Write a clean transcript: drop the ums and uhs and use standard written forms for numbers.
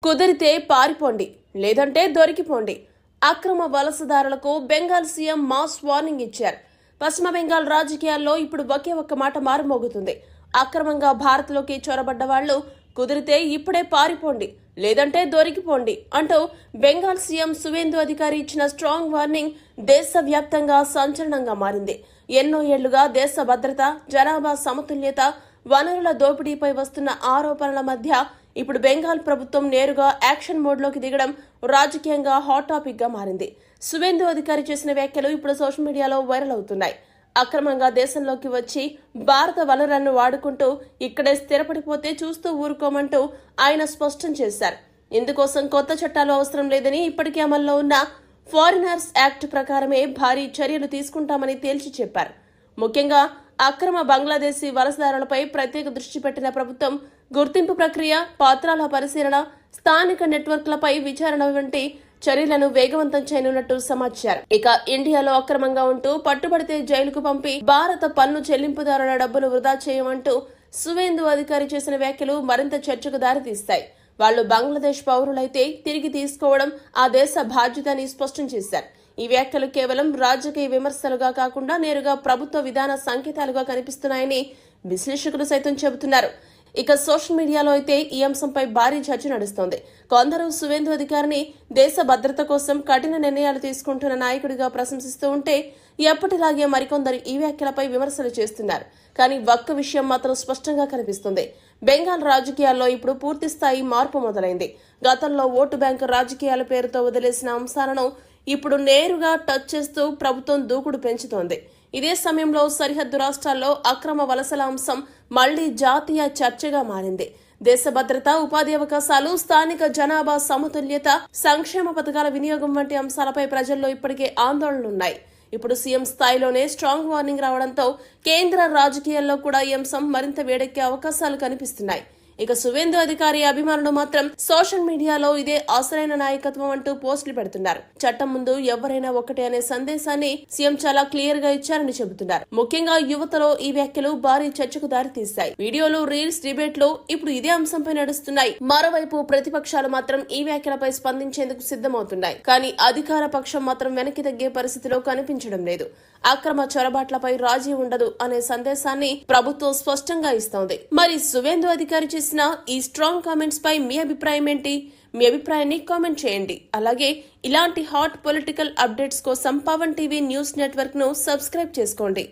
కుదిరితే పారిపోండి, లేదంటే దొరికిపోండి. అక్రమ వలసదారులకు బెంగాల్ సీఎం మాస్ వార్నింగ్ ఇచ్చారు. పశ్చిమ బెంగాల్ రాజకీయాల్లో ఇప్పుడు ఒకే ఒక్క మాట మారుమోగుతుంది. అక్రమంగా భారత్లోకి చొరబడ్డ వాళ్లు కుదిరితే ఇప్పుడే పారిపోండి, లేదంటే దొరికిపోండి అంటూ బెంగాల్ సీఎం సువేందు అధికారి ఇచ్చిన స్ట్రాంగ్ వార్నింగ్ దేశవ్యాప్తంగా సంచలనంగా మారింది. ఎన్నో ఏళ్లుగా దేశ భద్రత, జనాభా సమతుల్యత, వనరుల దోపిడీపై వస్తున్న ఆరోపణల మధ్య ఇప్పుడు బెంగాల్ ప్రభుత్వం నేరుగా యాక్షన్ మోడ్లోకి దిగడం రాజకీయంగా హాట్ టాపిక్ గా మారింది. సువేందు అధికారి చేసిన వ్యాఖ్యలు ఇప్పుడు సోషల్ మీడియాలో వైరల్ అవుతున్నాయి. అక్రమంగా దేశంలోకి వచ్చి భారత వనరులను వాడుకుంటూ ఇక్కడే స్థిరపడిపోతే చూస్తూ ఊరుకోమంటూ ఆయన స్పష్టం చేశారు. ఇందుకోసం కొత్త చట్టాలు అవసరం లేదని, ఇప్పటికే అమల్లో ఉన్న ఫారినర్స్ యాక్ట్ ప్రకారమే భారీ చర్యలు తీసుకుంటామని తేల్చి చెప్పారు. ముఖ్యంగా అక్రమ బంగ్లాదేశీ వలసదారులపై ప్రత్యేక దృష్టి పెట్టిన ప్రభుత్వం గుర్తింపు ప్రక్రియ, పత్రాల పరిశీలన, స్థానిక నెట్వర్క్లపై విచారణ వంటి చర్యలను వేగవంతం చేయనున్నట్టు సమాచారం. ఇక ఇండియాలో అక్రమంగా ఉంటూ పట్టుబడితే జైలుకు పంపి భారత పన్ను చెల్లింపుదారుల డబ్బులు వృధా చేయమంటూ సువేందు అధికారి చేసిన వ్యాఖ్యలు మరింత చర్చకు దారితీస్తాయి. వాళ్లు బంగ్లాదేశ్ పౌరులైతే తిరిగి తీసుకోవడం ఆ దేశ బాధ్యత అని స్పష్టం చేశారు. ఈ వ్యాఖ్యలు కేవలం రాజకీయ విమర్శలుగా కాకుండా నేరుగా ప్రభుత్వ విధాన సంకేతాలుగా కనిపిస్తున్నాయని విశ్లేషకులు సైతం చెబుతున్నారు. ఇక సోషల్ మీడియాలో అయితే ఈ అంశంపై భారీ చర్చ నడుస్తోంది. కొందరు సువేందు అధికారిని దేశ భద్రత కోసం కఠిన నిర్ణయాలు తీసుకుంటున్న నాయకుడిగా ప్రశంసిస్తూ ఉంటే, ఎప్పటిలాగే మరికొందరు ఈ వ్యాఖ్యలపై విమర్శలు చేస్తున్నారు. కానీ ఒక్క విషయం మాత్రం స్పష్టంగా కనిపిస్తుంది. బెంగాల్ రాజకీయాల్లో ఇప్పుడు పూర్తిస్థాయి మార్పు మొదలైంది. గతంలో ఓటు బ్యాంకు రాజకీయాల పేరుతో వదిలేసిన అంశాలను ఇప్పుడు నేరుగా టచ్ చేస్తూ ప్రభుత్వం దూకుడు పెంచుతోంది. ఇదే సమయంలో సరిహద్దు రాష్ట్రాల్లో అక్రమ వలసల అంశం మళ్లీ జాతీయ చర్చగా మారింది. దేశ భద్రత, ఉపాధి అవకాశాలు, స్థానిక జనాభా సమతుల్యత, సంక్షేమ పథకాల వినియోగం వంటి అంశాలపై ప్రజల్లో ఇప్పటికే ఆందోళనలున్నాయి. ఇప్పుడు సీఎం స్థాయిలోనే స్ట్రాంగ్ వార్నింగ్ రావడంతో కేంద్ర రాజకీయాల్లో కూడా ఈ అంశం మరింత వేడెక్కే అవకాశాలు కనిపిస్తున్నాయి. ఇక సువేందు అధికారి అభిమానులు మాత్రం సోషల్ మీడియాలో ఇదే అసలైన నాయకత్వం అంటూ పోస్టులు పెడుతున్నారు. చట్టం ముందు ఎవరైనా ఒకటే అనే సందేశాన్ని సీఎం చాలా క్లియర్ గా ఇచ్చారని చెబుతున్నారు. ముఖ్యంగా యువతలో ఈ వ్యాఖ్యలు భారీ చర్చకు దారితీశాయి. వీడియోలు, రీల్స్, డిబేట్లు ఇప్పుడు ఇదే అంశంపై నడుస్తున్నాయి. మరోవైపు ప్రతిపక్షాలు మాత్రం ఈ వ్యాఖ్యలపై స్పందించేందుకు సిద్ధమవుతున్నాయి. కానీ అధికార పక్షం మాత్రం వెనక్కి తగ్గే పరిస్థితిలో కనిపించడం లేదు. అక్రమ చొరబాట్లపై రాజీ ఉండదు అనే సందేశాన్ని ప్రభుత్వం స్పష్టంగా ఇస్తోంది. మరి సువేందు అధికారి చేసిన ఈ స్ట్రాంగ్ కామెంట్స్ పై మీ అభిప్రాయం ఏంటి? మీ అభిప్రాయాన్ని కామెంట్ చేయండి. అలాగే ఇలాంటి హాట్ పొలిటికల్ అప్డేట్స్ కోసం పవన్ టీవీ న్యూస్ నెట్వర్క్ ను సబ్స్క్రైబ్ చేసుకోండి.